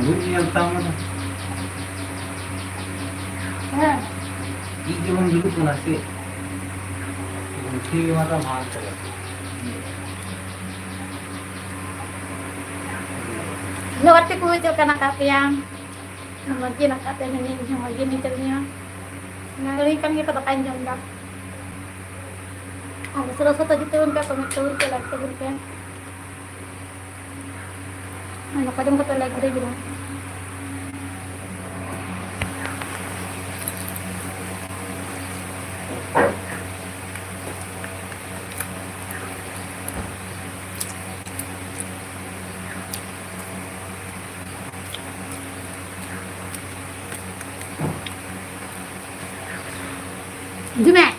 Bunyi yang tamu na. Iki mon dulu pun nasi. Bunyi mata mahal kaya. Lewat ku itu kana kapiang. Lagi nak kapiang ini lagi ni ternya. Ngali kan kita tak kanjong dah. Aku sudah tadi turun ke turun ke lagi turun ke. Ano kadang kata lagi dia bilang. Jumat.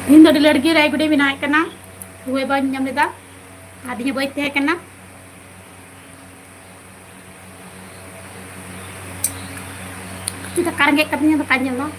Indo di lagi rai gede binaik kena. Gue banyak leda. Adinya boy teh kena. Kita karang katanya bertanya loh.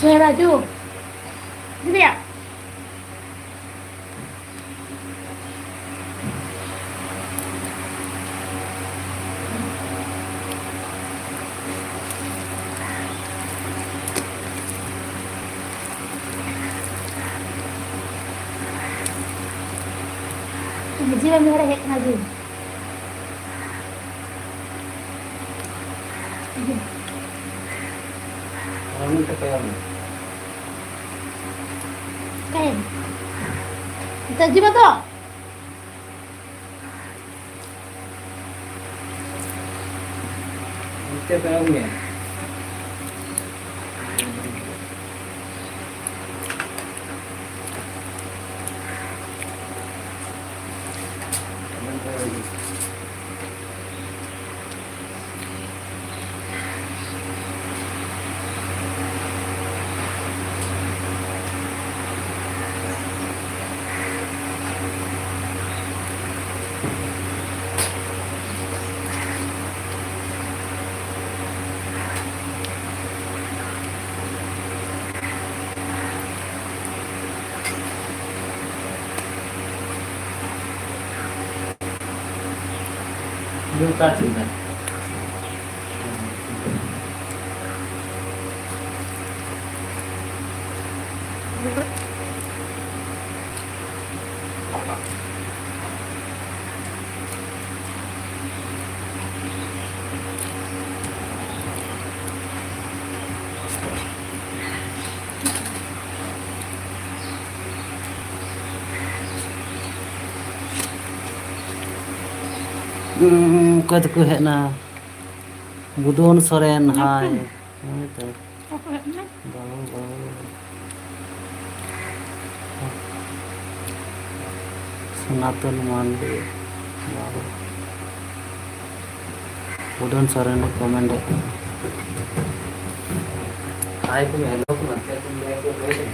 Suara ju. Gitu ya? Jiwa merah hek lagi. Kamu kepayang. Kain. Kita jiwa toh. Kepayang ya. Belum kasih kan? Kau tu kuhet na Budon Soren hai. Itu. Sanatun Mandi. Budon Soren komen deh. Hai pun hello pun nanti pun mereka boleh.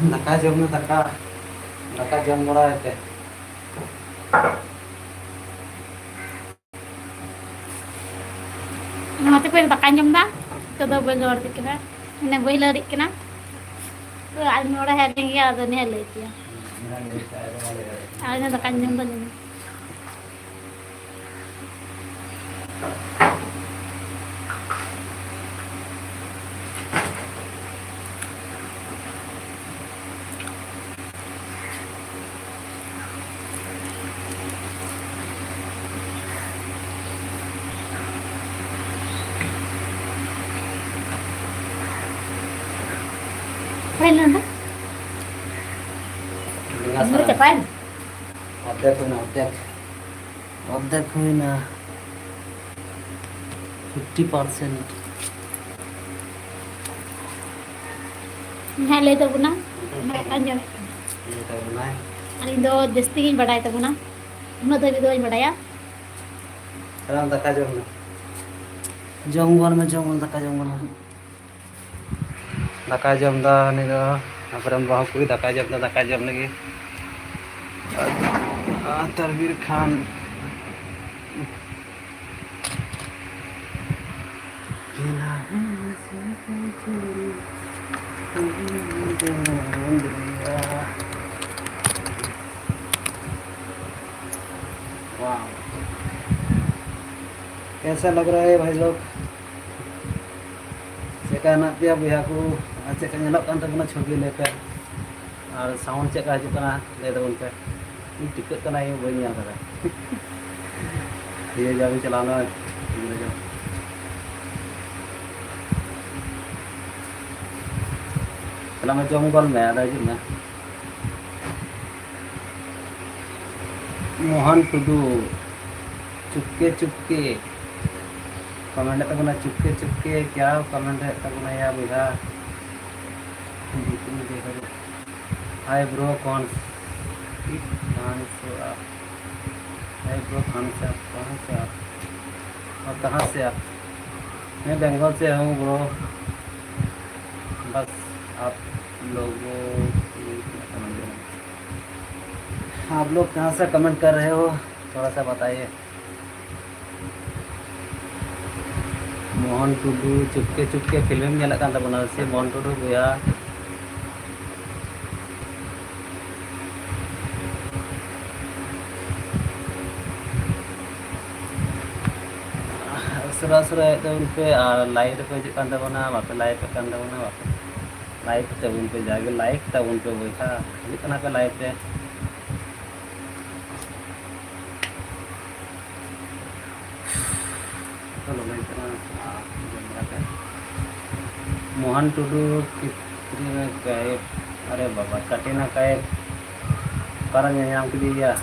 Naka jam na naka jam mora ite. Mati pun tak kanjong dah. Kita boleh lari kena. Ini boleh lari kena. तो आज मोड़ा है नहीं याद नहीं ले दिया Ano na kanyang ganun. Friend lang ba? Ano ka friend? অর্ধেক হয় না অর্ধেক অর্ধেক হয় না 50%. Halay ito na. Kanyang. এটা বানায় Aling do, destingin baday ito na. Ano tayo doon badaya? কারণ দেখা যাবে না জঙ্গল মে জঙ্গল দেখা জঙ্গল দেখা জমদা নি দো তারপরে বাহু কুই দেখা জমদা দেখা জম লাগি तरवीर खान वाह कैसा लग रहा है भाई लोग चेका दिया भैया को चेका नलक छवि लेकर और साउंड चेका हजना ले दबन पे टिकट करना ये वही यहाँ करा ये जब चलाना चला मैं जंगल में आदा जी ना मोहन टुडू चुपके चुपके कमेंट तक ना चुपके चुपके क्या कमेंट तक ना या बुझा हाय ब्रो कौन कहाँ से आप है ब्रो कहाँ से आप और कहाँ से आप मैं बंगाल से हूँ ब्रो बस आप लोगों आप लोग कहाँ से कमेंट कर रहे हो थोड़ा सा बताइए मोहन टुडू चुपके चुपके फिल्म में लगा था बना से मोहन टुडू भैया सुरा उन पे लाइट पे बना बापे लाइट पे बना बापे लाइट तब उन पे जाके लाइट तब उन पे बैठा इतना पे लाइट पे चलो मैं इतना मोहन टुडू कितनी में कहे अरे बाबा कटिना कहे कारण यहाँ के दिया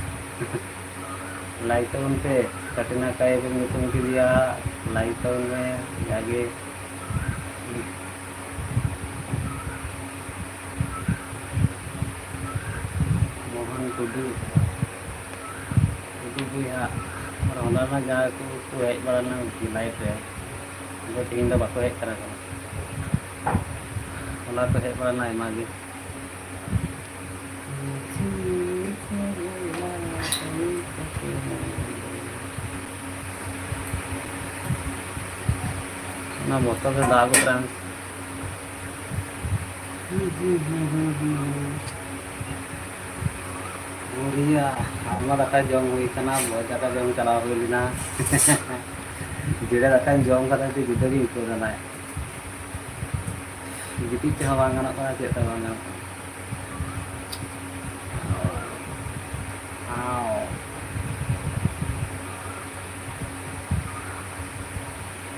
लाइट उन पे कटिना कहे भी मीटिंग के दिया लाइट में जाके मोहन टुडू भैया और हमारा जहाँ को हेज बड़ा लाइट है उनको तीन दो बाको हेज करा हमारा तो हेज बड़ा है मागे ना मोटा से दाग उतरा बुढ़िया हमारा दाका जम हुई तना बहुत दाका जम चला हुई ना जेड़ा दाका जम करा थी जुदा भी इको ना गिटी चाह वांगना करा चेता वांगना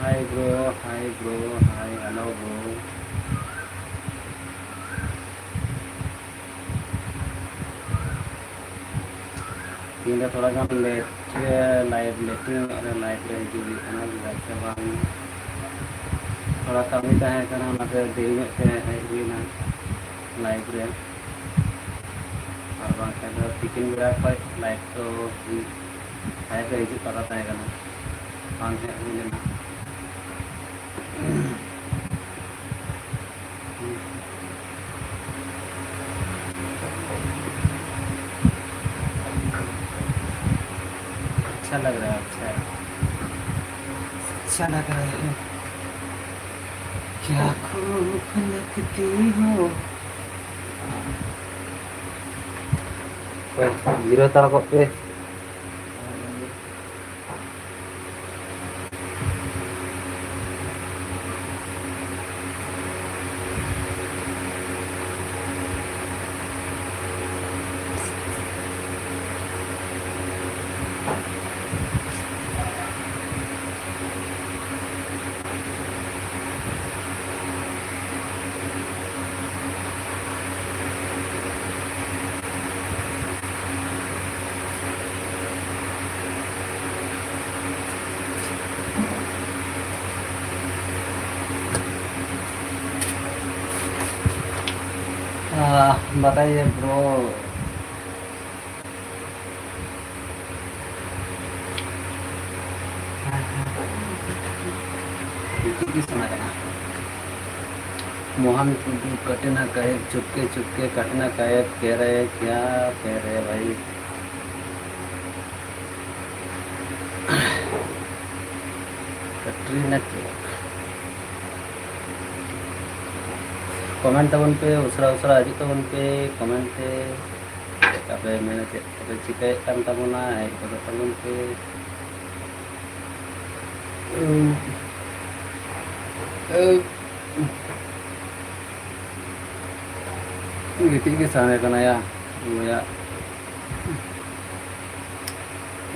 hi bro hi hello bro तीन थोड़ा गान लेट लाइव लेटिंग और लाइव रे हिजुगी खाना बिगाड़ते बांग थोड़ा कमी तहे करना मतलब देरी में से हिजुगी ना लाइव रे और बांग का टिकिन बिरा कोई लाइव तो लाइव रे हिजुग पता तहे करना बांग है हुई लेना अच्छा लग रहा है अच्छा लग रहा है क्या खूब लगती हो जीरो तार को पे बताइए ब्रो। मोहन कटना कहे चुपके चुपके कटना कहे कह रहे क्या कह रहे भाई। कटरीना कमेंट तबन पे उसरा उसरा हजू तबन पे कमेंट पे तापे मैंने तापे चिकाए कान तबना है को तबन पे गिटी के सामने कना या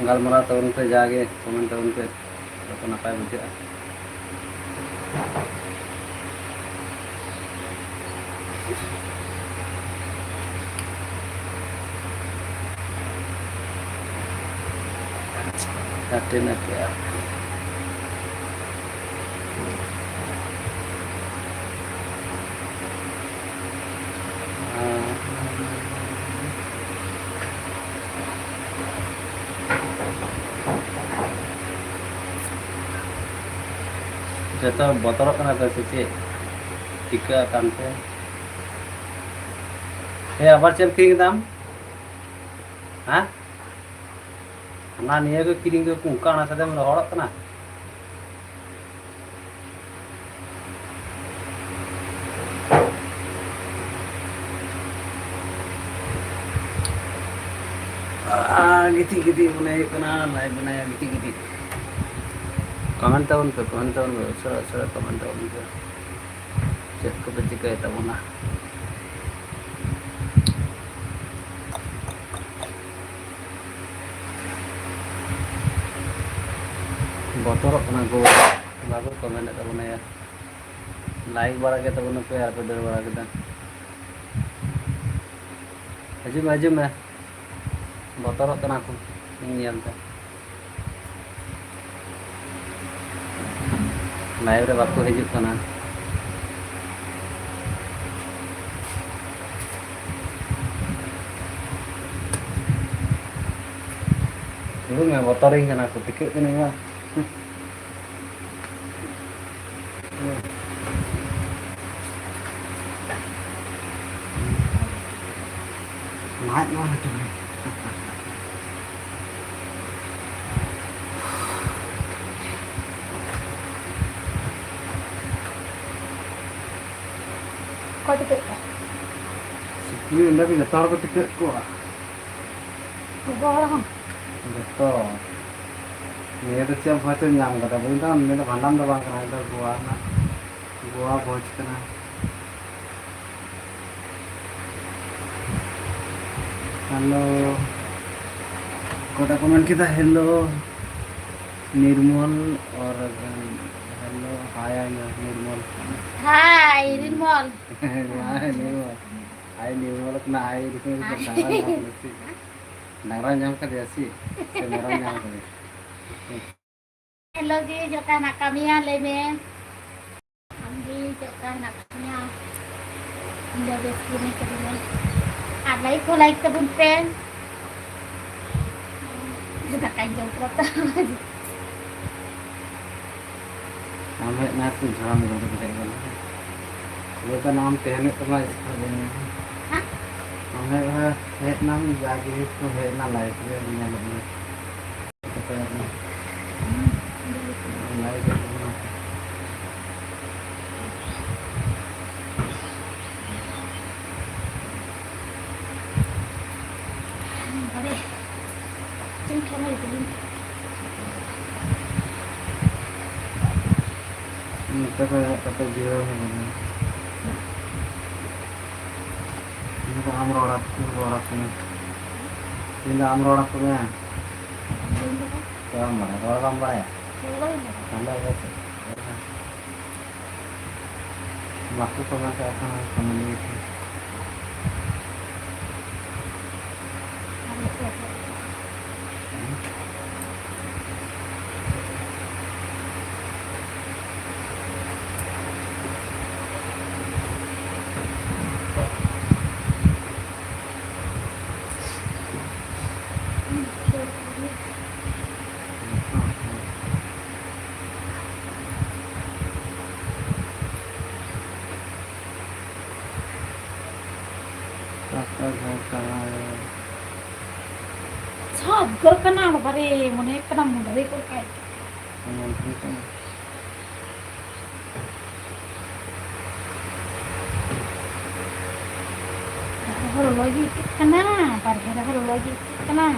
गालमरा तबन पे जागे कमेंट तबन पे तो नपाय बुझे कटरीना क्या जतो बतर कना तो से टिका कानते हे आबार चेम किरिंग दाम हां ना निया को किरिंग को कुंकाना साथे मन हड़क कना गिटी गिटी बनाए कना लाइव बनाया गिटी गिटी कमेंट तबन पे सरा सरा कमेंट तबन पे चेक को पे चिकाय तबना बतर कना गो बाबू कमेंट तबना या लाइक बड़ा के तबन पे यार पे दर बड़ा के हजू में बतर कना को नियलते लाइव रे बाको हजू कना मैं बतरिंग कना को टिके कने मा नाच ना Kau tiket. ini nabi letar ko tiket ko Orang. betul ini itu siap baca nyam kata bunda ini bandam doang kena itu gua boj kena halo kota komen kita hello निर्मल और हेलो हाय निर्मल Hai, Rimol. हाय निर्मल हाय निर्मल कना हाय निर्मल नारा nyam ka dia si semera nyam ka Hello ji, joka anak kami ya, Leme. Kami joka anak kami ya. Udah begini kedua. Ada ikut like ke bunpen. Sudah kanjong kota. हमें ना तू झड़ा में तो बताएगा वो का नाम कहने तो मैं इसका देने हमें है नाम जाके इसको है ना लाइफ में दुनिया में तो करना लाइफ में समय दिन kata dia ini amrorat ini amrorat punya kamu mana kalau kamu ya kamu apa sih waktu kamu apa kamu itu सब घर का नाम भरे मने कना मुंडरे को काय हरो लगी कना पर हरो लगी कना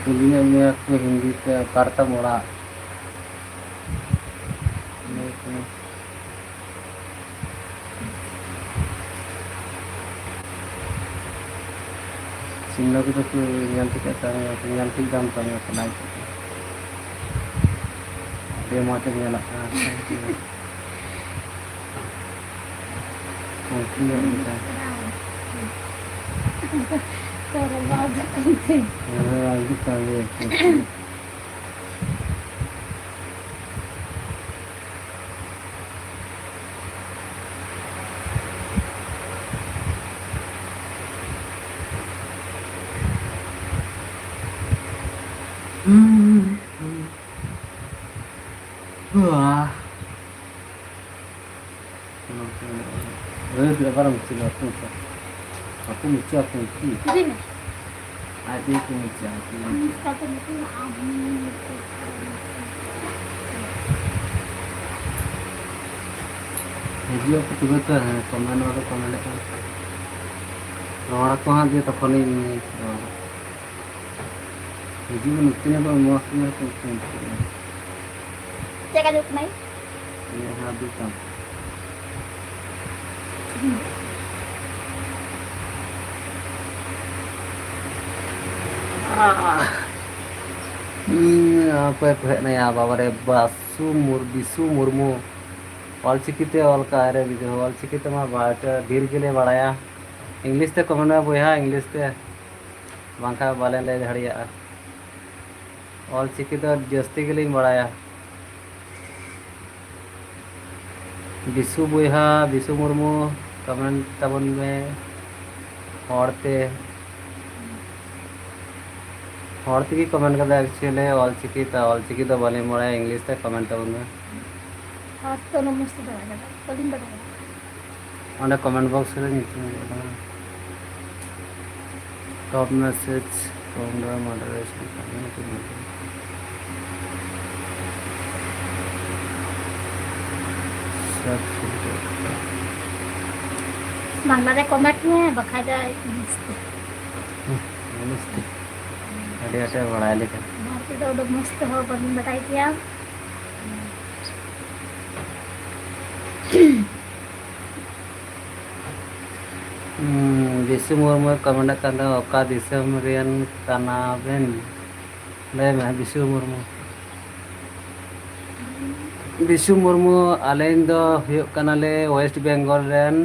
Tulinya मैं aku हिंदी से करता मोड़ा शिमला को तो नियंत्रित करता है नियंत्रित दाम तो मैं अपना दे माते में लगा कर बात करते आगे काले wah berapa orang kecil aku mesti ini ada aku mesti kata itu jadi aku juga tuh komen kan orang tuh dia telepon ini jadi menurutnya apa maksudnya tuh cek aja kemai ya habis kan apa ना यहाँ बाबा रे Vishu Murmu ऑलचिकिते all का रे बिजो ऑलचिकिते मा बाट ढेर के लिए बढ़ाया इंग्लिश ते कमेंट में बोया इंग्लिश ते बांका वाले ले झड़िया ऑलचिकिते जस्ती के लिए बढ़ाया बिसु बोया बिसु मुर्मू कमेंट तबन में औरते हॉर्थ की कमेंट करता एक्चुअली ऑलचिकी तो बोले मोड़ा इंग्लिश ते कमेंट तब में हाथ तो नमस्ते बड़ा कलिंग बड़ा अंडर कमेंट बॉक्स रे नीचे top message from the moderation Bangla comment में बखा जाए नमस्ते अरे अच्छा बड़ा लेकिन भारती तो उधर मस्त हो बनी बताई थी आप बिसु मुर्मू कमेंट करता ओका दिसम रियन काना बेन ले मैं बिसु मुर्मू आलेन दो हुयुग काना ले वेस्ट बेंगल रेन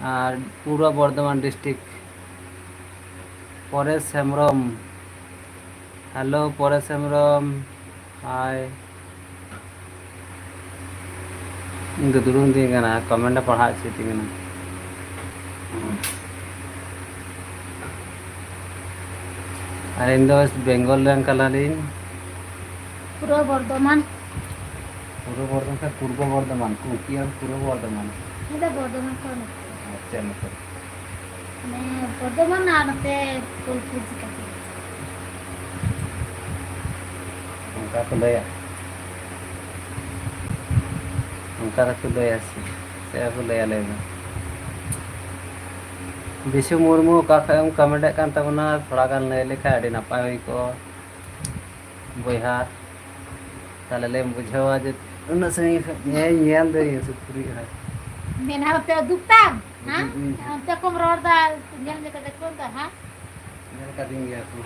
पूर्व बर्धमान डिस्ट्रिक्ट परेश हेम्ब्रम हेलो परेश हेम्ब्रम हाय इनके दुरुन दी गना कमेंट पढ़ा चीती गना अरे इन वेस्ट बेंगल रेन कलालीन पूर्व बर्धमान का पूर्व बर्धमान कुकी और पूर्व बर्धमान इधर बर्धमान कौन अच्छा मतलब मैं बर्धमान आते फुलपुर जी का उनका तो ले उनका तो लय से को लय आले विशु मुर्मू का कमेंट कान तबना थोड़ा गान लय लेखा अड़ी नपाय हुई को बया ताले ले बुझावा जे उन सही नेल दे सुपुरी है मेना पे दुपता हां अंत को रोदा नेल में कदे कोन ता हां नेल का दिन गया को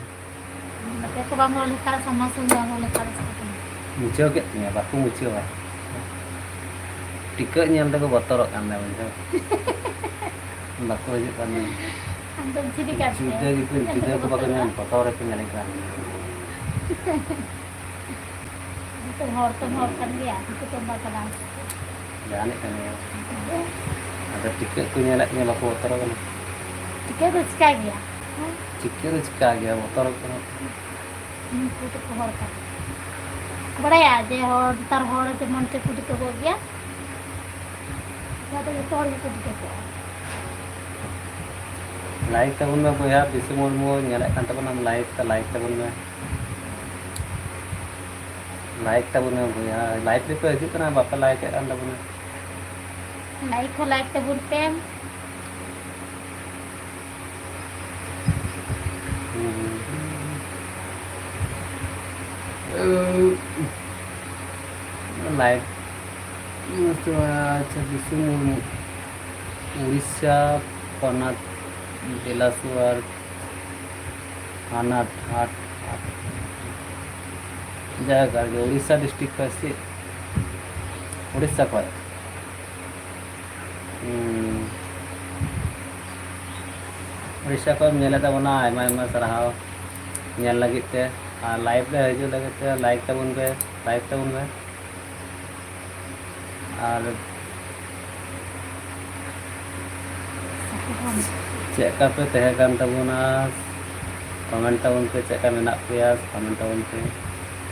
पे को बांग रोले का समस्या बांग रोले का मुझे के ने बाकू मुझे वा टिके नेल दे को बतरक कान दे बुझा बाकू हिजु कान अंतम चिदी का जुदा को बाकू नेल बतरक के नेल कान तो हर kan dia itu तो bakal जाने kan ya ada tiket ku nyelak nya baku motor kan tiket itu cika gया tiket itu cika gया motor kan itu तो हर kan बड़ा या जे हर तार हर जे मन से कुछ तो हो गया तो ये तोड़ के कुछ तो लाइक तबन में बया बिसु मुर्मू nyelak kan तबन हम लाइक तबन में लाइक तबन में बया लाइक रे पे हिजु कना बापा लाइक kan तबन लाइक हो लाइक तबन पे लाइक तो अच्छा बिसु मुर्मू उड़ीसा पनत बेलासुआर हानाट हाट जाएगा जो उड़ीसा डिस्ट्रिक्ट का से उड़ीसा का उड़ीसा को नेला तबना आयमा आयमा सराहाव नेल लगित ते लाइव ले हिजु लगित ते लाइक तबन पे और चेका पे तहे कान तबना कमेंट तबन पे चेका मेना पेया कमेंट तबन पे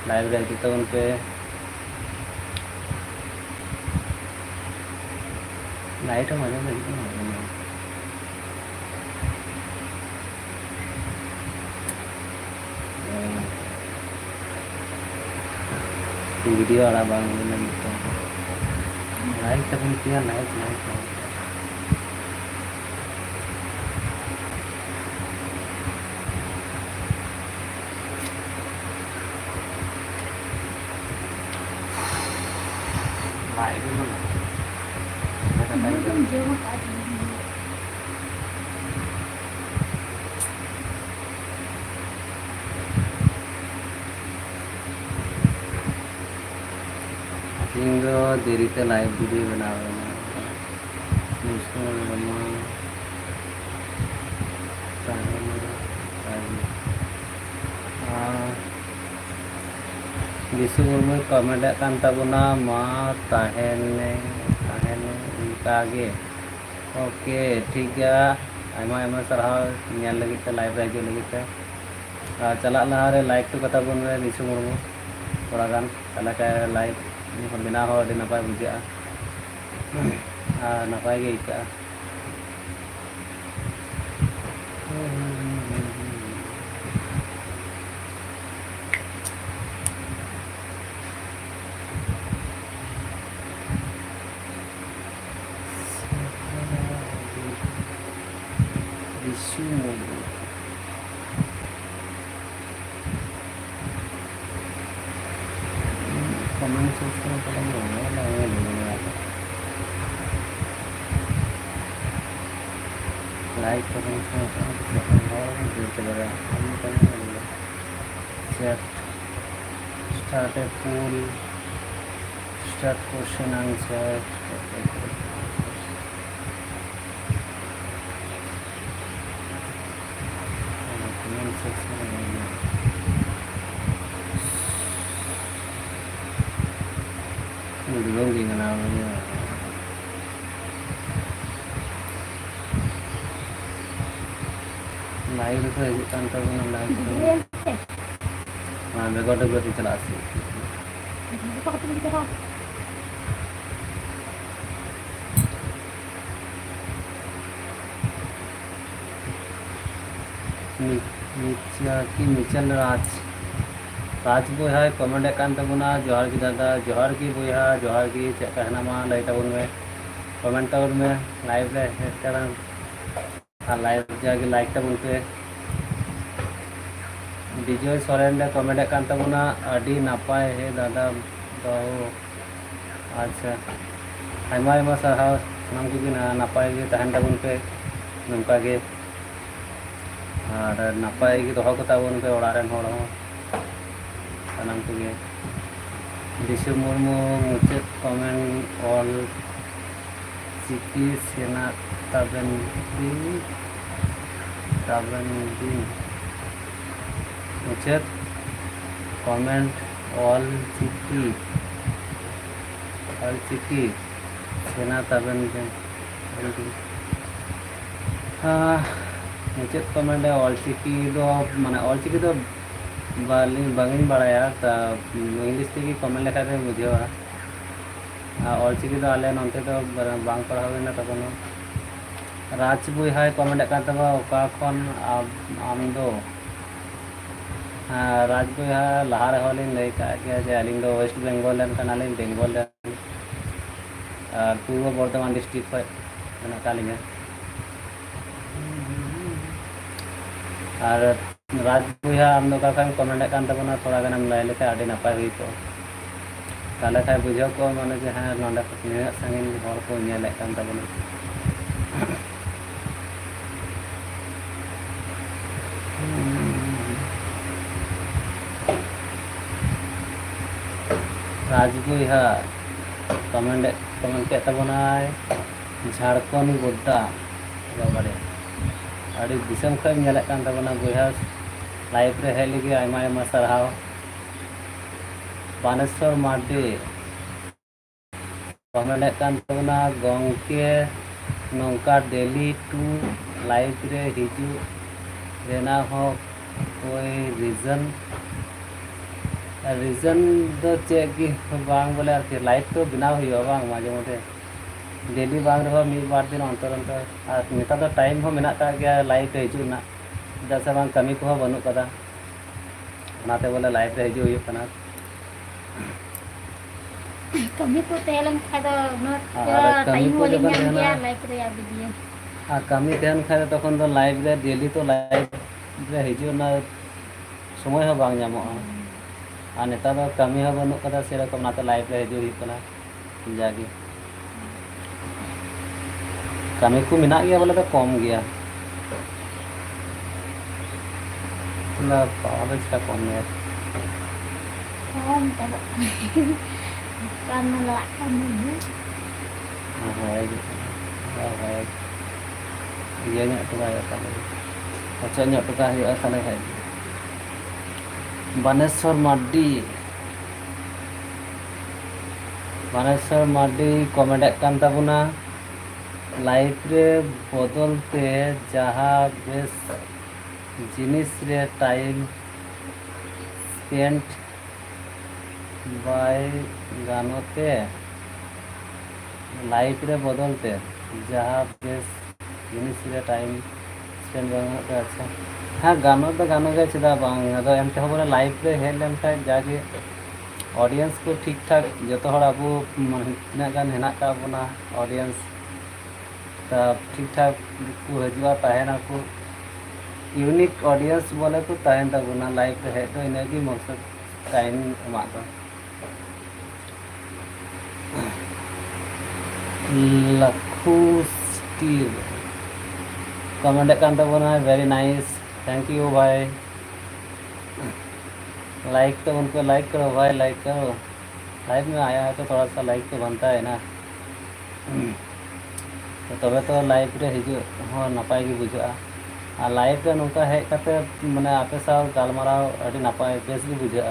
लाइव रे हिजु तबन पे लाइट मजा लगी वीडियो वाला बांग लगता लाइक तबन किया लाइक ᱤᱧᱫᱚ ᱫᱮᱨᱤᱛᱮ ᱞᱟइভ ᱵᱷᱤᱰᱤᱭᱳ ᱵᱮᱱᱟᱣ ᱮᱱᱟ बिसु मुर्मू कमेंट कान तबना मा ताहेने इनका गे ओके ठीक गया आयमा आयमा सराहाव नेल लगित ते लाइव रे हिजु लगित ते चला लहा रे लाइक तो कता बन रे बिसु मुर्मू थोड़ा गान चला का लाइक बनाव हो अभी नपाय बुझा नपाय गे इका Bisu Murmu comment section like start a poll start question answer comment section belum kenalnya live तो हिजु कान तबना लाइव हाँ बेगोटे गति चला सी मिचल राज राज बोहा कमेंट कान तबुना जोहार की दादा जोहार की बोहा जोहार की चेक कहना मा लय तबुन में कमेंट तबुन में लाइव रे हेड करा और लाइव जाके लाइक तबुन पे विजय सोरेन रे कमेंट कान तबुना अडी नापाय हे दादा तो अच्छा आयमा आयमा साहाव नाम की नापाय गे तहन तबुन पे नंका गे और नापाय गे दोहो को तबुन पे ओड़ा रेन होड़ हो सानाम कोगे दिशु मुर्मू मुचाद कमेंट ऑल चिकी सेना ताबेन दिन मुचाद कमेंट ऑल चिकी सेना ताबेन दिन मुचाद कमेंट ऑल चिकी दो माने ऑल चिकी दो बांगिन बाड़ाया इंग्लिश तेगी कमेंट लेखा रे बुझेवा ऑल चिकी दो आले नोंते तो बांग पढ़ाव ना तखन राज बोहा कमेंट कान तबा ओका खन आम दो राज बोहा लहा रे होलिन लय का गया जे अलिंग दो वेस्ट बेंगल रेन कनालिन बेंगल रेन पूर्व बर्धमान डिस्ट्रिक्ट खय मेना कालिंगा और राज बोहा आम दो का कमेंट कान तबना थोड़ा गानम लय लेखा आडी नापाय हुई तो ताले खाय बुझाव को माने जे हाँ नोंडे निना संगिन हर को नेले कान तबना राज बोहा कमेंट के तबनाय झारखंड गोड्डा बाबारे अड़ी दिसम खय नेले कान तबना बोहा लाइव रे हेज लगे आयमा आयमा सारहाव बानेश्वर मार्डी कमेंट कान तबना गंके नौका डेली टू लाइव रे हिजू रेना हो कोई रीजन दो चेक की बांग बोले आरके लाइव तो बनाव हुई बांग माजे मध्य डेली बांग रहो मिद बार दिन अंतर अंतर और नेता तो टाइम हो मेना का गया लाइव रे हिजू ना जैसे बांग कमी को बनू कदा ओनाते बोले लाइव रे हिजू हुई कना कमी को तेलन खादो नोट कमी टाइम को होले जब ᱧᱟᱢ रहना गया लाइक रे वीडियो और कमी तहन खाए तखन तो लाइव रे डेली तो लाइव रे हिजू ना समय हो बांग ᱧᱟᱢᱚᱜᱼᱟ और नेता तो कमी हो बनू कदा सेरकम नाते लाइव रे हिजू हुई कना जागे कमी को मेना गया बोले तो कम गया ना पावर का कम है कम तब kan melak kamu iya nya tu kaya kali macam nya tu kaya kali hai Baneshwar Mardi comment कान तबना लाइफ रे बदलते जहाँ बेस जिनिस रे टाइम स्पेंड बाय गानोते लाइफ रे बदलते जहाँ बेस जिनिस रे टाइम स्पेंड बाय अच्छा हाँ गानो तो गानो गए चेदा बांग अदो एमते हो बोले लाइफ रे हेड लेन खाय जागे ऑडियंस को ठीक ठाक जतो हड़ अब तीना गान हेना का बना ऑडियंस तब ठीक ठाक को हजुआ ताहेना को यूनिक ऑडियंस बोले तो ताहेन तबना लाइफ रे हेड तो इनगी मकसद टाइम एमा दो लखू स्टील कमेंट कान तबना वेरी नाइस थैंक यू भाई लाइक तो उनको लाइक करो भाई लाइक करो लाइव में आया है तो थोड़ा सा लाइक तो बनता है ना तो तबे तो लाइव रे हिजू हाँ नपाय की बुझा और लाइव रे नौका हेज करते माने आपे साव गालमाराव अड़ी नपाय बेस की बुझा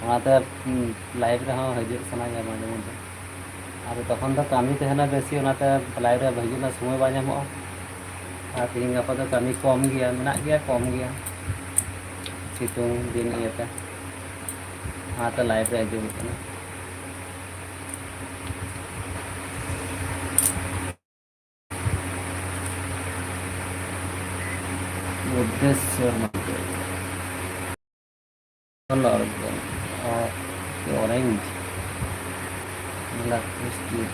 ओनाते लाइव रे हाँ हिजू सना गया माजे मध्य और तखन तो कमी तहना बेसी ओनाते लाइव रे हिजूना समय बा ᱧᱟᱢᱚᱜᱼᱟ और तीन गपा तो कमी कम गया मेना गया कम गया सितुंग दिन इयाते हाँ तो लाइव रे हिजू कना बुद्धेश्वर मंदिर orange electricity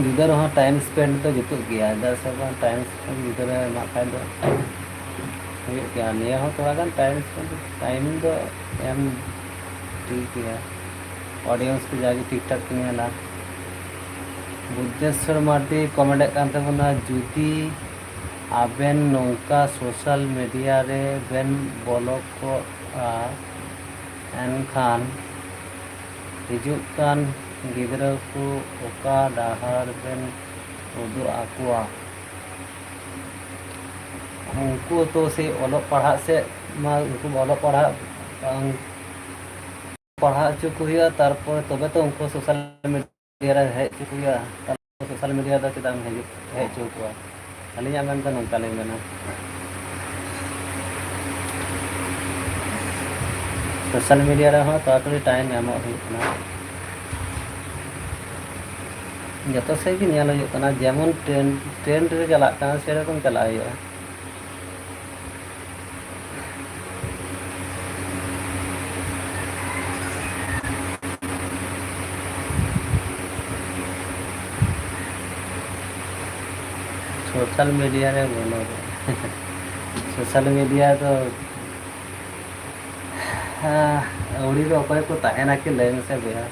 गिदर हाँ टाइम स्पेंड तो जुतुक गया जैसे बन टाइम स्पेंड गिदर मा खाय दो हुयुग गया निया हाँ थोड़ा गान टाइम स्पेंड टाइम दो एम ठीक गया ऑडियंस को जाके ठीक ठाक ᱧᱮᱞᱟ बुद्धेश्वर मार्डी कमेंट कान तबना जुदी आबेन नौका सोशल मीडिया रे बेन ब्लॉग को एनखान हिजुग कान गिदरा को ओका डाहार बेन उदु आकुआ उनको तो से ऑलोक पढ़ा से मा उनको ऑलोक पढ़ा पढ़ा चुक हुआ तारपर तबे तो उनको सोशल मीडिया रे हेज चुक हुआ सोशल मीडिया दा चेदा हेज चुक हुआ अलिया मेन तो नंका ले मेना सोशल मीडिया रे हो तातरी टाइम एमो हुना जतो से भी ᱧᱮᱞ हुयुग कना जेमन ट्रेंड रे चला कना से रकम चला हुयुगा सोशल मीडिया रे बोलो सोशल मीडिया तो उड़ी तो अकय को ताहेना के लय में से बेहा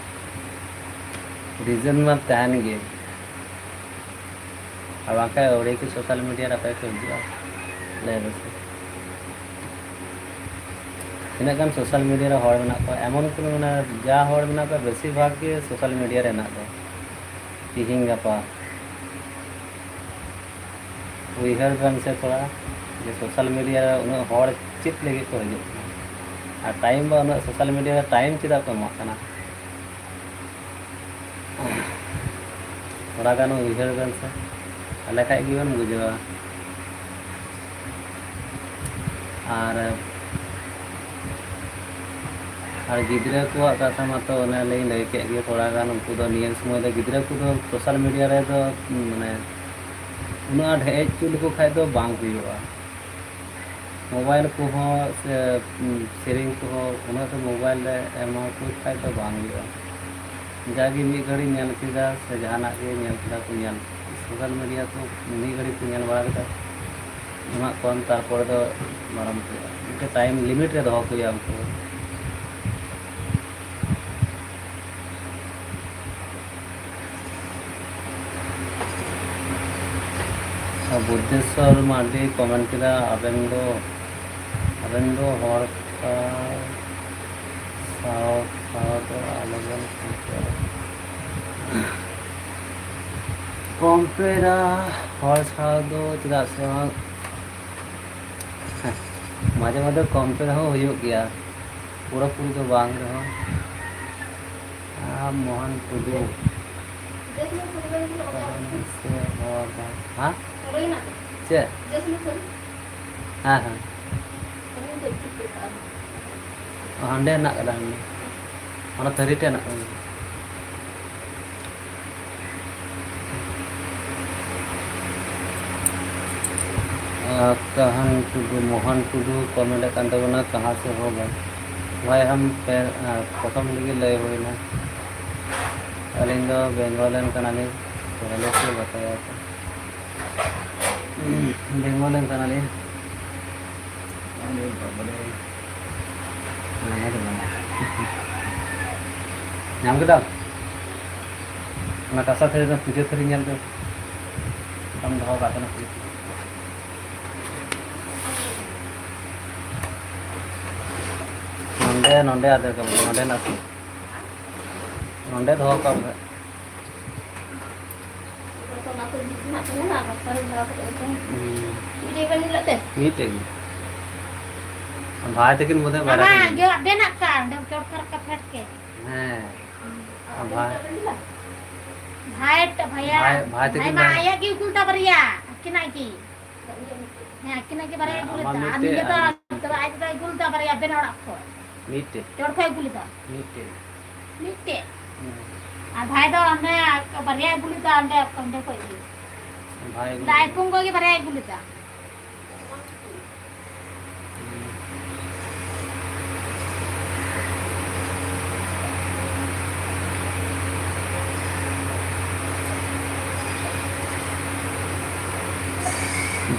रीजन में तहन गे अब आका उड़ी के सोशल मीडिया रे अकय को हिजुआ लय में से इना गान सोशल मीडिया रे हर मेना को एमन को मेना जा हर मेना को बेसी भाग के सोशल मीडिया रे ना दो तिहिंग गपा उइहर बन से थोड़ा जे सोशल मीडिया उन हर चित लगे को हिजुग और टाइम बा उन सोशल मीडिया टाइम चिदा को एमक कना थोड़ा गान उइहर बन से अले खाय गी बन बुझवा और गिद्रा को कथा मत ओने लई लई के गे थोड़ा गान उनको दो नियम समय दो गिद्रा को दो सोशल मीडिया रे दो माने उना हेज चुल को खाय दो बांग हुयुगा मोबाइल को हो से सेरिंग को हो उना तो मोबाइल रे एमा को खाय दो बांग हुयुगा जागी मी घड़ी ᱧᱮल किदा से जहाना के ᱧᱮल किदा को ᱧᱮल सोशल मीडिया तो मी घड़ी को ᱧᱮल बारा किदा उना कम तारपर दो मारम के टाइम लिमिट रे दो को हमको बुद्धेश्वर मार्डी कमेंट किदा आबेन दो हर का साव तो आलोगन कम्पेरा हर साव दो चेदा से माजे माजे कम्पेयर हो हुयुग गया पूरा पूरी तो बांग रहो मोहन टुडू हाँ चे हाँ हाँ ᱦᱟᱸᱰᱮ ᱦᱮᱱᱟᱜ ᱠᱟᱫᱟ ᱚᱱᱟ ᱛᱷᱟᱹᱨᱤ ᱴᱮ ᱦᱮᱱᱟᱜ ᱠᱟᱫᱟ कहन टुडू मोहन टुडू कमेंट कान तबना कहाँ से हो भाई हम प्रथम लगे लय होना अलिंग दो बेंगोलन कनाली पहले से बताया था बेंगोलन कनाली नाम के दाम ना कासा थे तो पूजे थरी ᱧᱮल दो हम दो बात ना नंदे नंदे आदे का नंदे ना नंदे दो का मीटे भाई तकिन मुदे बड़ा हां जो देना का डॉक्टर का फट के हां भाई भैया भाई तकिन आया की उल्टा बरिया किना की हां किना के बरिया गुलता आदमी के तो आज तो गुलता बरिया बेनड़ा को मीटे तोड़ खोय गुलता मीटे आ भाई तो हमने बरिया गुलता अंडे कंडे कोई भाई दाई पुंगो की बरिया गुलता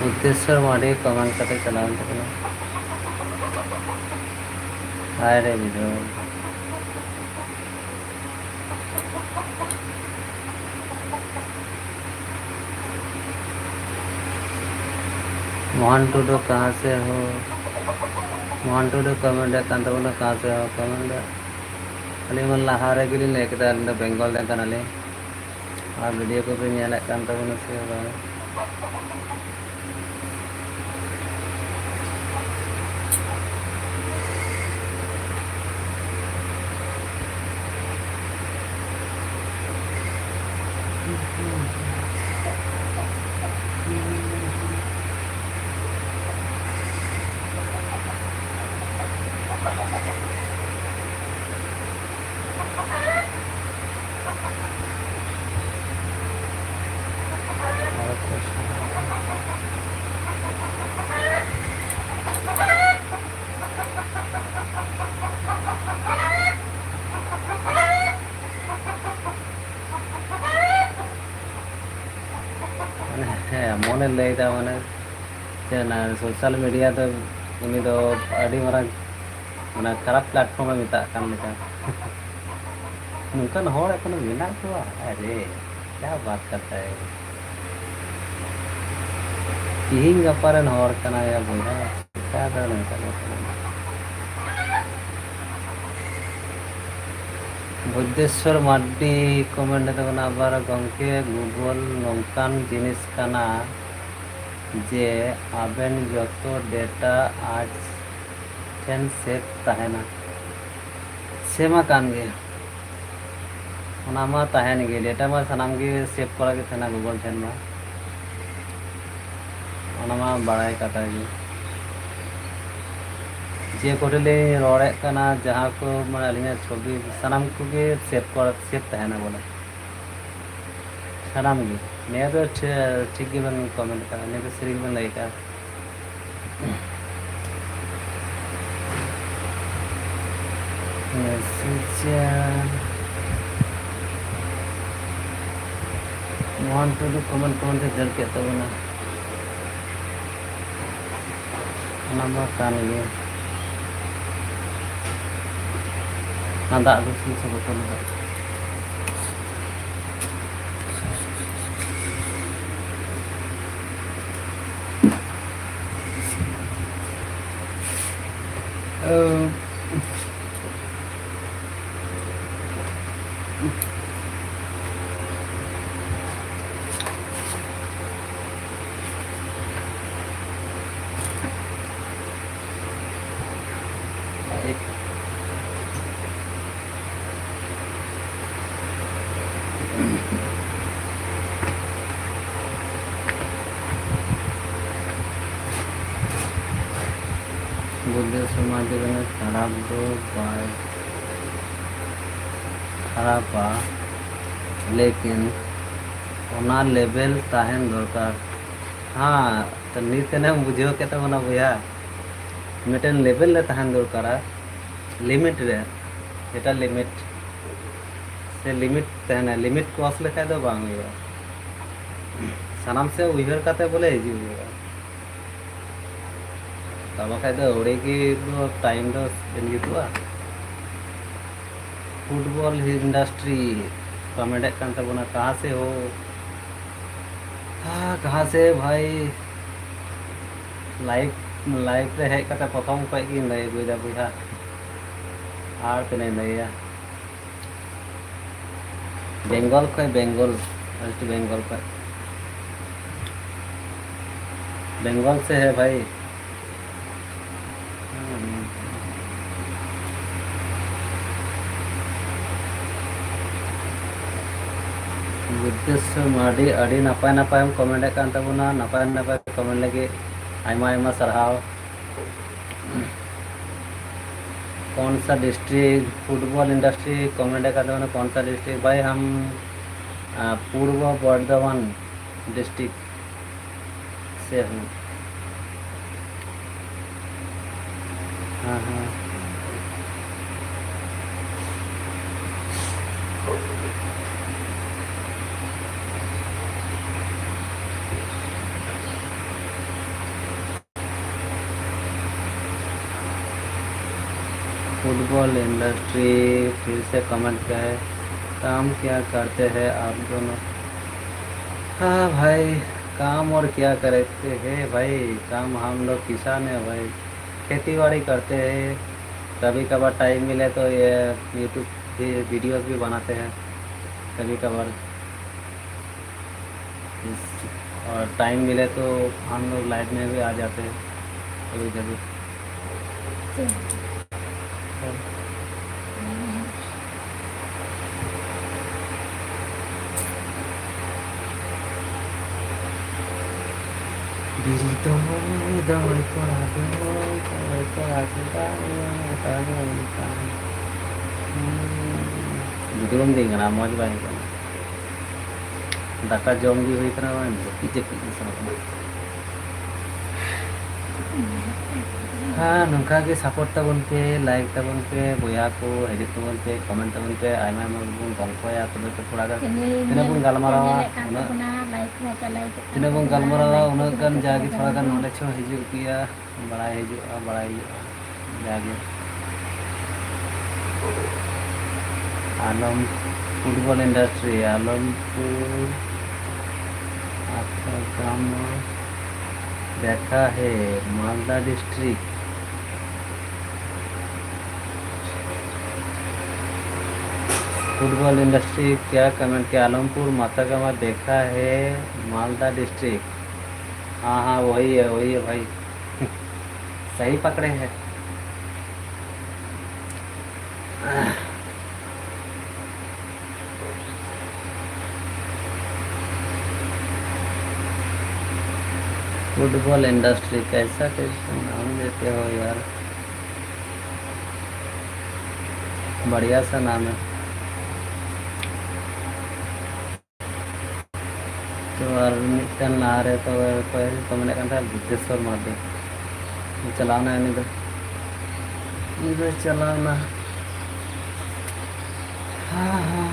बुद्धेश्वर माडी कमेंट करते चलाओ तकना हाय रे वीडियो मोहन टूडू कहाँ से हो मोहन टूडू कमेंट कहाँ से हो कमेंट अली मन लहारे गिली लेके बेंगल दें और वीडियो को भी नेल से मोने लैदा माने सोशल मीडिया तो उनी दो अड़ी मारा माने खराब प्लेटफॉर्म में मिता कान लेका नुकन होड़ एखोनो मेना कोआ अरे क्या बात करता है तिहिंग गपारन होड़ कना या बोला क्या दान बुद्धेश्वर माडी कमेंट देबना आबार गंके गूगल नौकान जिनिस कना जे आबेन जतो डेटा आज ठेन सेव तहना सेमा कान गे ओनामा तहन गे डेटा मा सनाम गे सेव करा के थना गूगल ठेन मा ओनामा बड़ाई कथा गे जे कोटले रोड़े कना जहाँ को माने अलिना छवि सनाम को गे सेव तहना बोला सनाम गे ने तो ठीक गे बन कमेंट का ने तो सरी बन लाइक का मैसेज मोहन तो कमेंट से जल के तो ना नंबर कान गे नंदा दूसरी से बोतल बुद्धि समाज में खराब दो खराबा लेकिन ओना लेवल ताहन दरकार हाँ तो नीत ने बुझो के तो भैया मिटन लेवल ले ताहन दरकार लिमिट रे एटा लिमिट से लिमिट तहना लिमिट क्रॉस लेखा दो बांग हुआ सनाम से उइहर काते बोले हिजू हुआ तब खाए तो ओड़े की तो टाइम तो स्पेंड किया फुटबॉल इंडस्ट्री कमेंट करता बोना कहाँ से हो हाँ कहाँ से भाई लाइव रे हेज करते प्रथम खय की लय बुझा बुझा आर तने लैया बेंगल खय बेंगल वेस्ट बेंगल खय बेंगल से है भाई बुद्धेश्वर माडी अड़ी नपाय नपाय कमेंट कान तबना नपाय नपाय कमेंट लगे आयमा आयमा सरहाव कौन सा डिस्ट्रिक्ट फुटबॉल इंडस्ट्री कमेंट करते हैं कौन सा डिस्ट्रिक्ट भाई हम पूर्व बर्धमान डिस्ट्रिक्ट से हूँ हाँ हाँ फुटबॉल इंडस्ट्री फिर से कमेंट किया है, काम क्या करते हैं आप दोनों? हाँ भाई, काम और क्या करते हैं भाई, काम हम लोग किसान हैं भाई, खेती बाड़ी करते हैं। कभी कभार टाइम मिले तो ये यूट्यूब भी वीडियोस भी बनाते हैं कभी कभार। और टाइम मिले तो हम लोग लाइव में भी आ जाते हैं कभी कभी। Belum ding na mo ba ko. Daka jom di hoy kana ba pijek sama. हाँ नौका के सपोर्ट तबन पे लाइक तबन पे बोया को हेजिक तबन पे कमेंट तबन पे आयमा बुन गल्पया तबे तो थोड़ा गान तिना बुन गालमारावा तिना बुन गालमारावा उना गान जागे थोड़ा गान नॉलेज हो हिजुक पिया बड़ाई जागे आलम फुटबॉल इंडस्ट्री आलमपुर आपका काम देखा है मालदा डिस्ट्रिक्ट। फुटबॉल इंडस्ट्री क्या कमेंट किया? आलमपुर मातागामा देखा है मालदा डिस्ट्रिक्ट। हाँ हाँ वही है भाई सही पकड़े हैं। फुटबॉल इंडस्ट्री कैसा नाम देते हो यार, बढ़िया सा नाम है। तो मिट्टन ना रहे तो मैंने कहा था बुद्धेश्वर महादेव चलाना है इधर चलाना। हाँ हाँ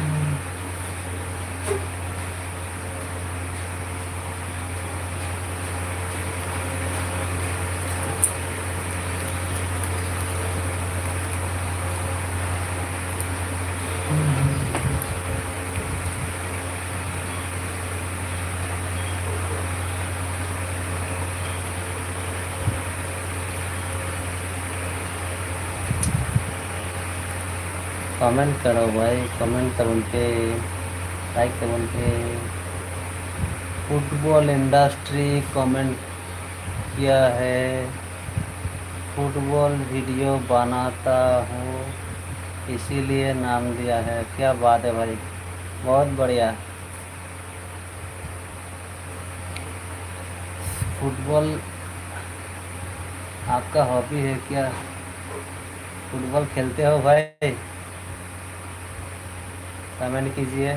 कमेंट करो भाई, कमेंट करो उनके, लाइक करो उनके। फुटबॉल इंडस्ट्री कमेंट किया है, फुटबॉल वीडियो बनाता हूँ इसीलिए नाम दिया है। क्या बात है भाई, बहुत बढ़िया। फुटबॉल आपका हॉबी है क्या? फुटबॉल खेलते हो भाई? कमेंट कीजिए।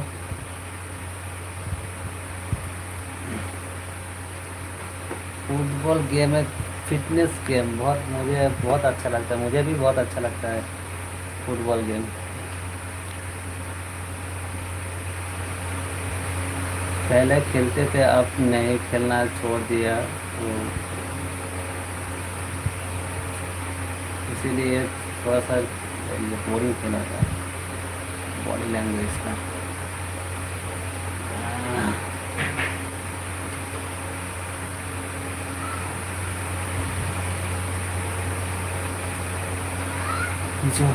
फुटबॉल गेम है फिटनेस गेम, मुझे बहुत अच्छा लगता है, मुझे भी बहुत अच्छा लगता है फुटबॉल गेम। पहले खेलते थे अब नहीं खेलना छोड़ दिया, तो इसीलिए थोड़ा सा बोरिंग खेला था बॉडी लैंग्वेज का। जो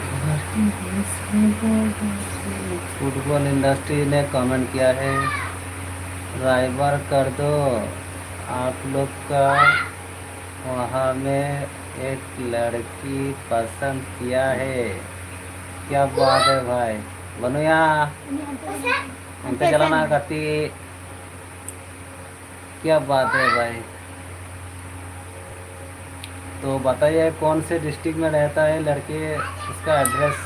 फुटबॉल इंडस्ट्री ने कमेंट किया है, ड्राइवर कर दो आप लोग का, वहाँ में एक लड़की पसंद किया है। क्या बात है भाई, बनो यहाँ अंते चलाना करती। क्या बात है भाई, तो बताइए कौन से डिस्ट्रिक्ट में रहता है लड़के, उसका एड्रेस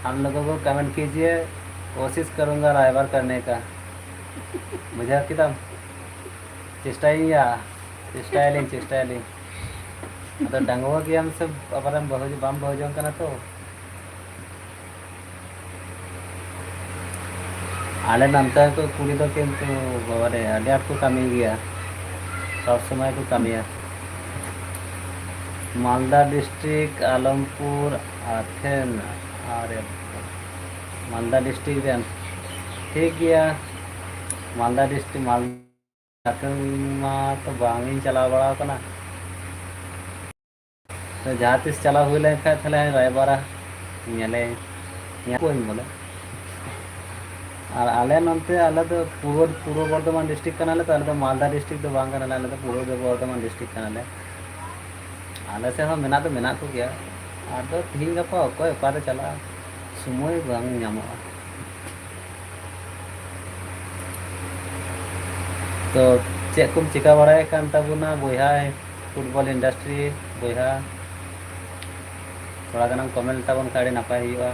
हम लोगों को कमेंट कीजिए, कोशिश करूँगा राइवर करने का। मुझे किताब चेष्टाइलिंग तो डंगवा की हम सब अपरम बम बहुजों का ना तो आले नंतर तो कुड़ी तो किंतु बाबरे आले आपको कमी गया सब समय को कमी है। मालदा डिस्ट्रिक्ट आलमपुर आथेन अरे मालदा डिस्ट्रिक्ट रेन ठीक गया मालदा डिस्ट्रिक्ट मालदा मा तो बांगिन चला बड़ा कना तो जहाँ तीस चला हुई लेखा थाले रायबारा नेले कोई बोले और आले नंते आले तो पूर्व बर्धमान डिस्ट्रिक्ट कनाले तो आले तो मालदा डिस्ट्रिक्ट तो बांग कनाले आले तो पूर्व बर्धमान डिस्ट्रिक्ट कनाले आले से हम मेना तो मेना को गया आदो तीन गपा कोई पारे चला समय बांग ᱧᱟᱢᱚᱜᱼᱟ तो चेक कुम चिका बड़ाय कान तबुना बोया फुटबॉल इंडस्ट्री बोया थोड़ा गान कमेंट तबन काड़ी नापाय हुआ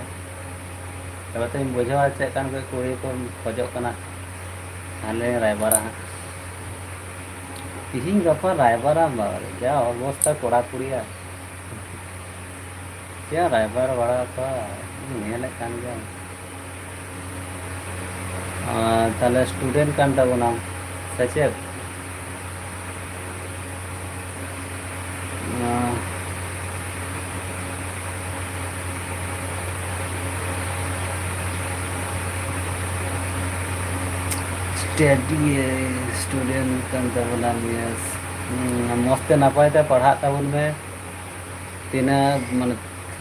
तब तो बुझा चेक कान को कुड़ी को खोजो कना हाले रायबारा तीन गपा रायबारा बारे जा अवस्था कोड़ा कुड़िया क्या रायबार बड़ा का नेले कान गया ताले स्टूडेंट कान तबुना सचेत स्टडी स्टूडेंट कान तबुना यस मस्ते नपाय ते पढ़ा तबुन में तीना मान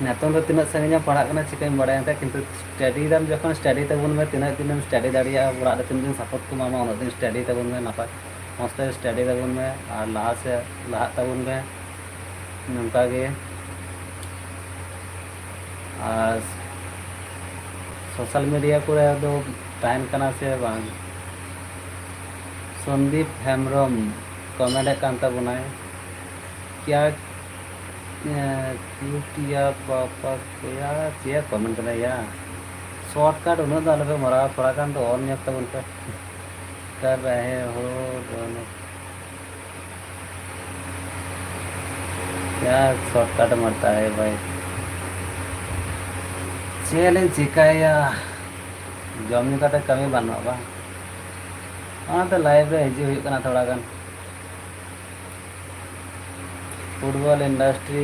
नेतों तो तीना संगे पढ़ा करना चिकन बड़ा था किंतु स्टडी दाम जखन स्टडी तबुन में तीना दिन स्टडी दाड़िया बड़ा तीन दिन सपोर्ट को मामा उन दिन स्टडी तबुन में नपाय मस्ते स्टडी तबुन में और लाहा से लाहा तबुन में नंका के और सोशल मीडिया को दो टाइम करना से बांग संदीप हेम्ब्रम कमेंट कान तबुनाय क्या क्यूटिया पापा क्या चिया कमेंट करना या शॉर्टकट उन्होंने तो अलग मरा थोड़ा कान तो और नहीं तब उनका कर रहे हो दोनों क्या शॉर्टकट मरता है भाई चैलेंज चिकाया जमी का कमी बनवा हाँ तो लाइव रे हिजू हुई कना थोड़ा गान फुटबॉल इंडस्ट्री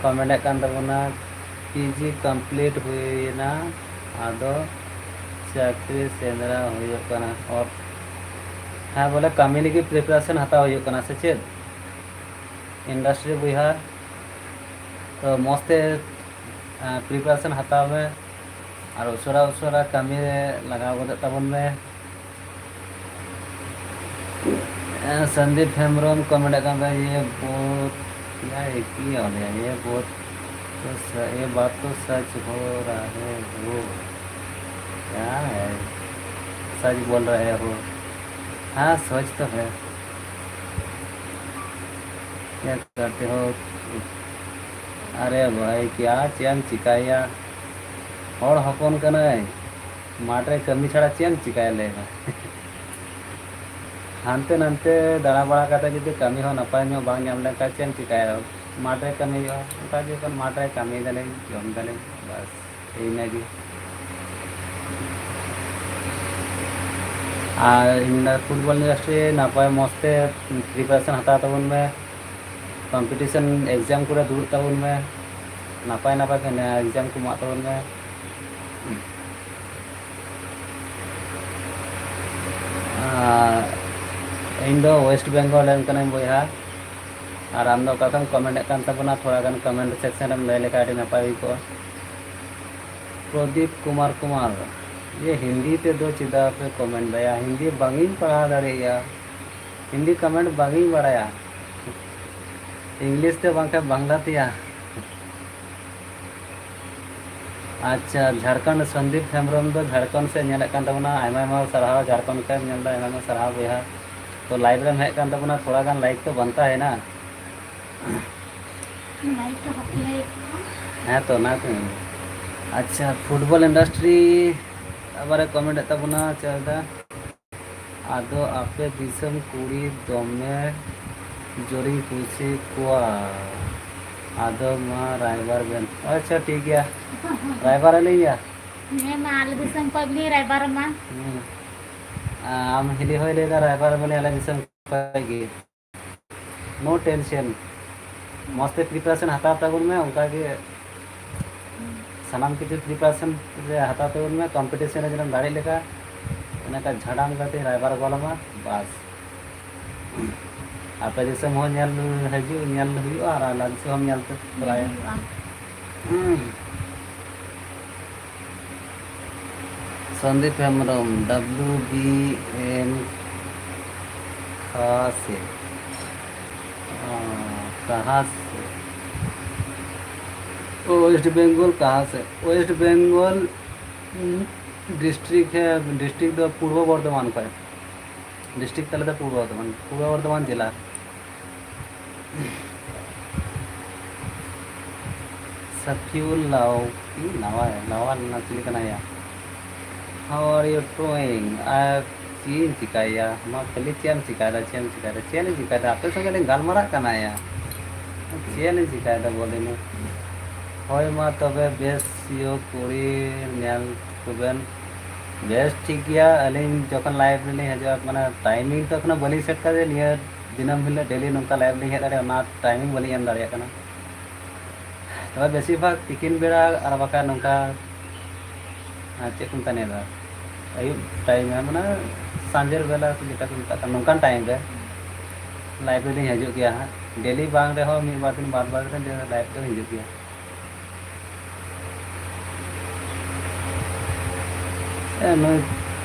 कमेंट कान तबना पीजी कंप्लीट हुई ना आदो चाकरी सेंद्रा हुई कना और हाँ बोले कमी लगी प्रिपरेशन हता हुई कना से चेद इंडस्ट्री बुहा तो मस्ते प्रिपरेशन हता में और उसरा कमी लगा तबन में संदीप हेम्ब्रम कमेंट कर रहा है ये बहुत क्या एक ही हो गया ये बहुत तो ये बात तो सच हो रहा है वो क्या है सच बोल रहे हो हाँ सच तो है क्या करते हो अरे भाई क्या चैन चिकाया और हपन कना माटे कमी छाड़ा चैन चिकाया लेगा हानते नानते दाड़ा बड़ा करते जुदी कमी हो नपाय नो बांग नाम लेका चेन चिकाया माटे कमी हो उनका जो माटे कमी दले जम दले बस यही गी और फुटबॉल इंडस्ट्री नपाय मस्ते प्रिपरेशन हता तबन में कंपटीशन एग्जाम को दूर तबन में नपाय नपाय एग्जाम को मा तबन में इन दो वेस्ट बेंगल बोया और आम दो कथम कमेंट कान तबना थोड़ा गान कमेंट सेक्शन में लय लेका नपाय को प्रदीप कुमार कुमार ये हिंदी ते दो चिदा पे कमेंट दया हिंदी बांगी पढ़ा दाड़ेया हिंदी कमेंट बांगी बड़ाया इंग्लिश ते बांका बांग्ला तिया अच्छा झारखंड संदीप हेम्ब्रम दो झारखंड से नेले कान तबना आयमा सरहाव झारखंड का नेल दा आयमा सरहाव बोया तो लाइव में हेज कान तबना थोड़ा गान लाइक तो बनता है ना लाइक तो हफले है तो ना तो अच्छा फुटबॉल इंडस्ट्री अबारे कमेंट तबना चलदा आदो आपे दिसम कुड़ी दमे जोरी कुसी कुआ आदो मा रायबार बेन अच्छा ठीक है रायबार ले गया मैं माल दिसम पबली रायबार मा आम हिली होय लेगा रायबार बने आला दिसम पाएगी नो टेंशन मस्त प्रिपरेशन हता तगुन में उनका के सामान किछु प्रिपारेशन रे हाता तो में कंपटीशन रे दाड़ी लेका उनका झड़ाम करते राइबार गोलमा बस आप जैसे हो नेल हजू नेल हुआ और अलग से हम नेल तो कराया संदीप हेम्ब्रम WBN कहाँ से कहाँ से वेस्ट बंगाल कहाँ से वेस्ट बंगाल डिस्ट्रिक्ट है डिस्ट्रिक्ट तो पूर्व बर्धमान का डिस्ट्रिक्ट तले तो पूर्व बर्धमान जिला सफ्यूल लाओ नवा है नवा नचली का नया हाउ आर यू डूइंग चीन चिकाया मा खाली चेन चिकाया चेन चिकाया आपे संगे गालमारा काना या चेन चिकाया बोले ने होय मा तबे बेस यो कुड़ी नेल कुबेन बेस ठीक गया अलिन जखन लाइव रे हजा माने टाइमिंग तो खना बलि सेट करे निया दिनम हिले डेली नंका लाइव रे हेड ना टाइमिंग बलि एम दारिया कना तबे बेसी भाग तिकिन बेड़ा और बाका नंका चेक को तने दा अयुब टाइम है माने सांजेर बेला जेटा को मेता नंकान टाइम रे लाइव रे हजू गया डेली बांग रे हो मी बार दिन बार बार रे लाइव रे हजू गया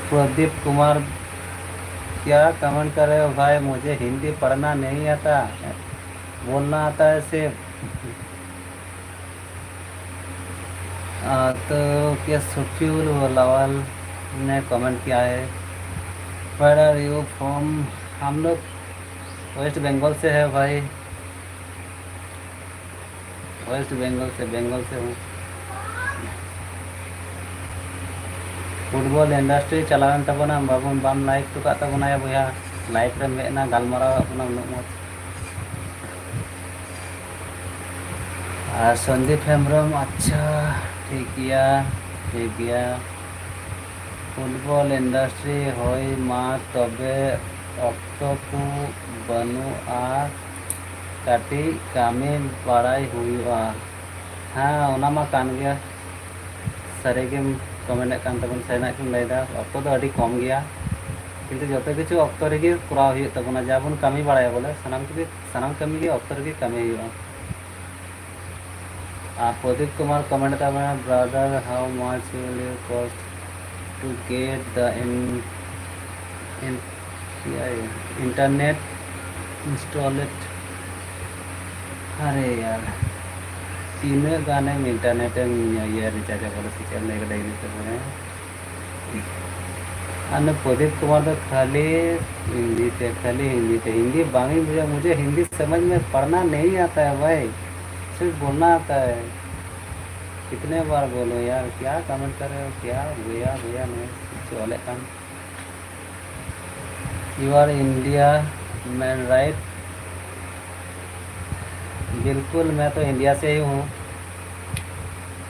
प्रदीप कुमार क्या कमेंट कर रहे हो भाई मुझे हिंदी पढ़ना नहीं आता बोलना आता है सिर्फ तो क्या सुफीउल लावाल ने कमेंट किया है वेयर आर यू फ्रॉम हम लोग वेस्ट बंगाल से है भाई वेस्ट बंगाल से हूँ फुटबॉल इंडस्ट्री चलावन तबना बाबन बाम लाइक तो का तबना या भैया लाइक रे मेना गालमारा अपना उन और संदीप हेम्ब्रम अच्छा ठीक गया फुटबॉल इंडस्ट्री होय मा तबे अक्तो को बनु आ काटी कामी बाड़ाई हुआ हाँ ओना मा कान गया सारे के कमेंट कान तबन सेना के लैदा अक्तो तो अडी कम गया किंतु जतो किछु अक्तो रे कराव हुई तबना जाबन कामी बाड़ाया बोले सनाम कामी के अक्तो रे कामी हुआ प्रदीप कुमार कमेंट था brother how much will you cost to get the internet installed अरे यार तीनों गाने में इंटरनेट ये रिचार्ज बोले सिचर नहीं करेगी तो बोले अन्य प्रदीप कुमार तो खाली हिंदी बांगी मुझे हिंदी समझ में पढ़ना नहीं आता है भाई सिर्फ बोलना आता है कितने बार बोलो यार क्या कमेंट कर रहे हो क्या भैया नहीं चले काम you R India man right बिल्कुल मैं तो इंडिया से ही हूँ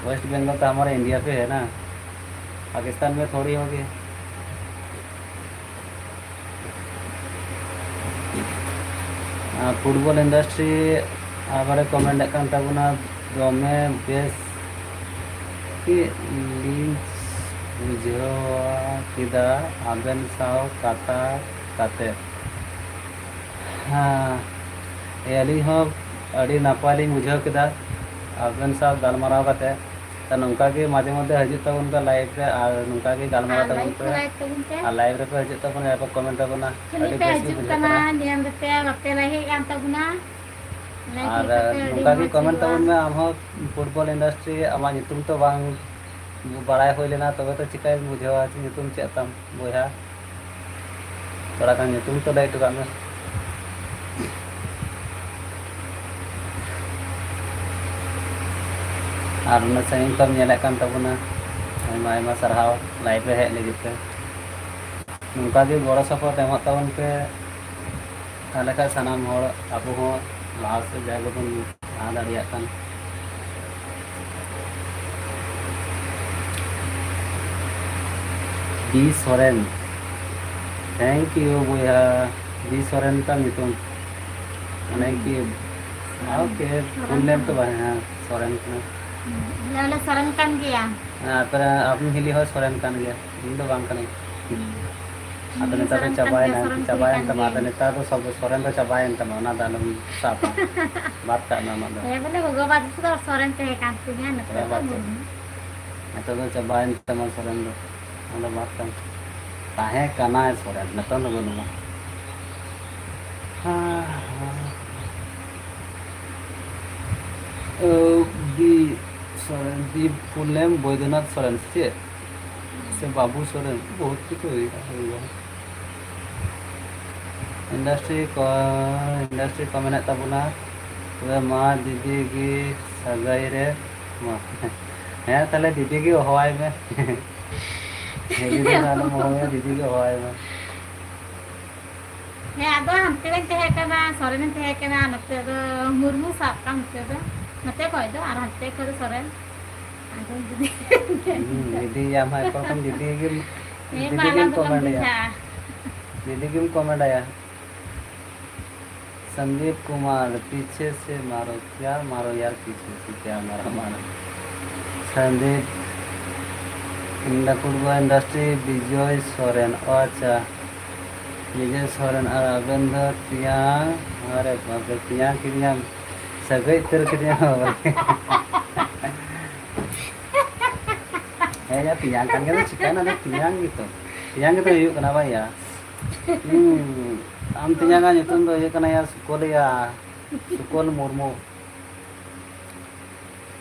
वेस्ट बंगाल तो हमारा इंडिया पे है ना पाकिस्तान में थोड़ी होगी फुटबॉल इंडस्ट्री आबारे कमेंट कान तबना दमे बेस कि लिंच बुझवा किदा आबेन साव काता काते हाँ एली हो अड़ी नापाली बुझाव किदा आबेन साव गालमाराव काते तो नौका के माझे मध्य हजू तबन का लाइव रे और नौका के गालमाराव तबन पे और लाइव रे पे हजू तबन या पे कमेंट तबना अड़ी बेसी बुझाव नियम रे पे रहे आन तबना और नौका की कमेंट तबन में आम फुटबॉल इंडस्ट्री आमा नितुम तो बांग बड़ाई हो लेना तबे तो चिकाय बुझावा नितुम चेक तम बोया थोड़ा का नितुम तो लाइट का में और उन सही कम नेले कान तबना आयमा सरहाव लाइव रे हेज लगित पे नौका की गड़ सपोर्ट एम तबन पे ताले का सनाम हर अब हो लास्ट से जाएगा बन आ दाड़िया can be Soren thank you भैया बी सोरेन का नितुम माने कि ओके फुल नेम तो भाई हाँ सोरेन का Lalu sarang kan dia. पर आपने हिली हो सोरेन कान गया इन दो बांग कने आता नेता तो Sarang kan चबाए dia, ना sarang चबाए kan तो dia. माता नेता तो सब सोरेन तो चबाए तो ना दानम सापा बात करना मतलब Ya boleh gua baca itu kalau sarang teh kantinya nak Ya, baca. tahu. नेता तो चबाए तो मन सोरेन तो मतलब बात कर काहे काना है सोरेन नेता तो बोलूँगा हाँ दी सोरेन दी फुल नेम बैद्यनाथ सोरेन से बाबू सोरेन बहुत कुछ हुआ इंडस्ट्री को मेना तबना वे माँ दीदी की सगाई रे माँ हैं तले दीदी की हवाई में दीदी के साथ में दीदी की हवाई में Ya ada hampir yang teh kena, sarang yang teh kena nanti ada murmu sapkan nanti ada. Nanti kau itu arah nanti kau itu sarang. Ada jadi. दीदी यहाँ है पर कम दीदी की Ini malah bukan bisa. दीदी की कमेंट आया संदीप कुमार पीछे से मारो क्या मारो यार पीछे से क्या मारो मारो संदीप इंडस्ट्री विजय सोरेन अच्छा विजय सोरेन और अबेंद्र तियांग अरे बाप रे तियांग किनिया सगई तेरे किनिया है या तियांग kan kita chicken ada tiang gitu yuk kenapa ya am tiang kan itu tuh ya karena ya sukol murmu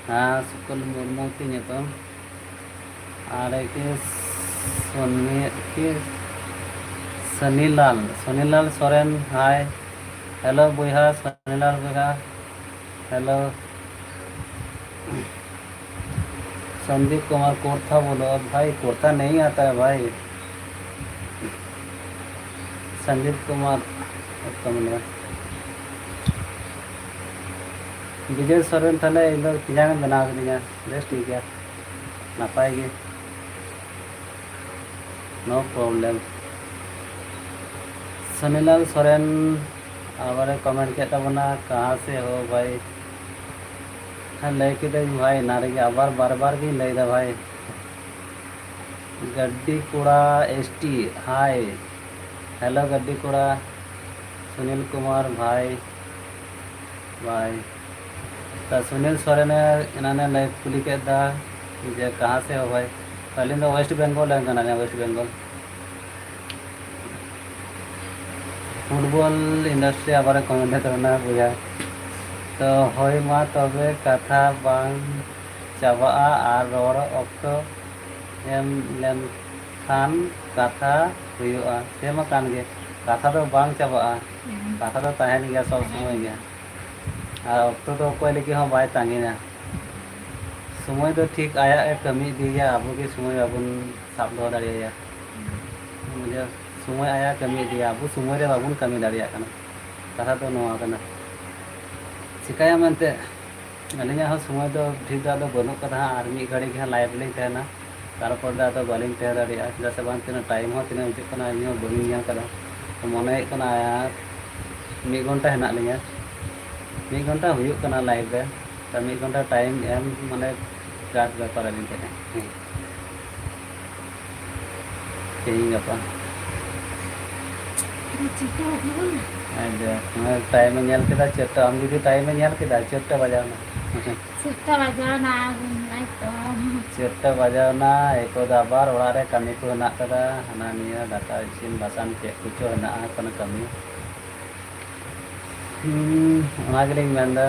हाँ sukol murmu tinya tuh ada के सनीलाल सोरेन हाय हेलो बुहा सनीलाल बुहा हेलो संदीप कुमार कुर्ता बोलो अब भाई कुर्ता नहीं आता है भाई संदीप कुमार विजय सोरेन थाले इधर तिजांग बना दिया बेस ठीक है ना पाएगी no problem सनीलाल Soren Aware comment किया तबना कहाँ से हो भाई हाँ लय के भाई नारे के आबार बार बार भी लय दा भाई गड्डी कुड़ा एसटी हाय हेलो गड्डी कुड़ा सुनील कुमार भाई तो सुनील सोरेन इन्होंने लय कुली के दा जे कहाँ से हो भाई पहले तो वेस्ट बंगाल है ना वेस्ट बंगाल फुटबल इंडस्ट्री आबार कमेंट करना बुझा तो होय मा तबे कथा बांग चाबा आर रोड ऑक्टो एम लेन खान कथा हुआ से मा कान गे कथा तो बांग चाबा कथा तो तहन गया सब समय गया और ऑक्टो तो कोई लेके हम बाय तांगेना समय तो ठीक आया कमी दिया अब के समय अब साब दो दाड़िया मुझे समय आया कमी दिया अब समय रे बाबुन कमी दाड़िया कना कथा तो नोआ कना चिकाया मनते अलिया समय तो ठीक दा बनू कदा और मी घड़ी के लाइव लिंग तहना तारपर दा तो बालिंग तह दाड़िया चेदा से बांग तीना टाइम हो तीना हिजुग कना इन बनी ᱧᱟᱢ कदा तो मने कना मी घंटा हेना लिया मी घंटा हुयुग कना लाइव रे तो मी घंटा टाइम एम माने गाट व्यापार अलिंग तहना तेहिं गपा टाइम में के चेटा हम जुदी टाइम में के चेटा बजावना चेटा बजावना एको आबार ओड़ा रे कमी को हेना कदा हाना निया दाका इसिन बासान चेक कुछ हेना कोना कमी ओना गेलिंग मेंदा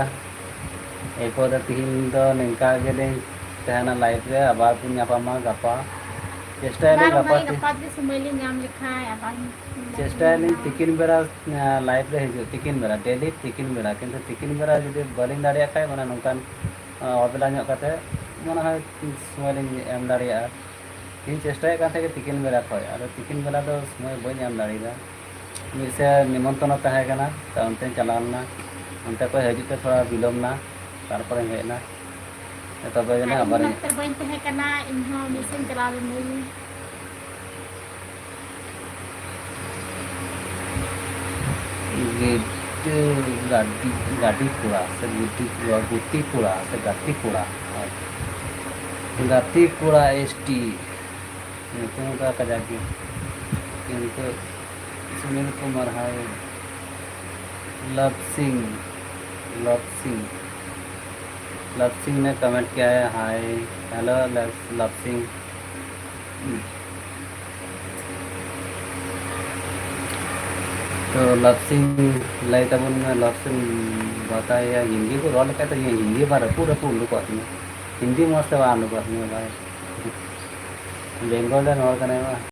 एको दा तिहिन दो निंका गेलिंग तहना लाइव रे आबार पुन ᱧᱟᱯᱟᱢᱟ गपा चेष्टा गपा चेष्टा तिकिन बेरा लाइव रे हिजु तिकिन बेरा डेली तिकिन बेरा किंतु तिकिन बेरा जुदी बालिंग दाड़िया खाय माने नोंकान अबेला ᱧᱚᱜ कते माने है समय लिंग एम दाड़िया इन चेष्टा कान थे तिकिन बेरा खय आरो तिकिन बेरा दो समय बई एम दाड़िया मिसे निमंत्रण तहे कना तो उनते चलावना उनते को हिजुते थोड़ा विलम्बना तारपर हेना तबे जने आबार बई तहे कना इनहो मिसिन चलाव नहीं गाड़ी गाड़ी कोड़ा से गुटी कोड़ा से गाती कोड़ा गाती कोड़ा एसटी nyutung ka kajaki किंतु सुनील कुमार हाय लव सिंह ने कमेंट किया है हाय हेलो लव सिंह तो लव सिंह लाई तबन में लव सिंह बताया हिंदी को रोल कहते हैं हिंदी बार पूरा हिंदी मस्त बार भाई बेंगल और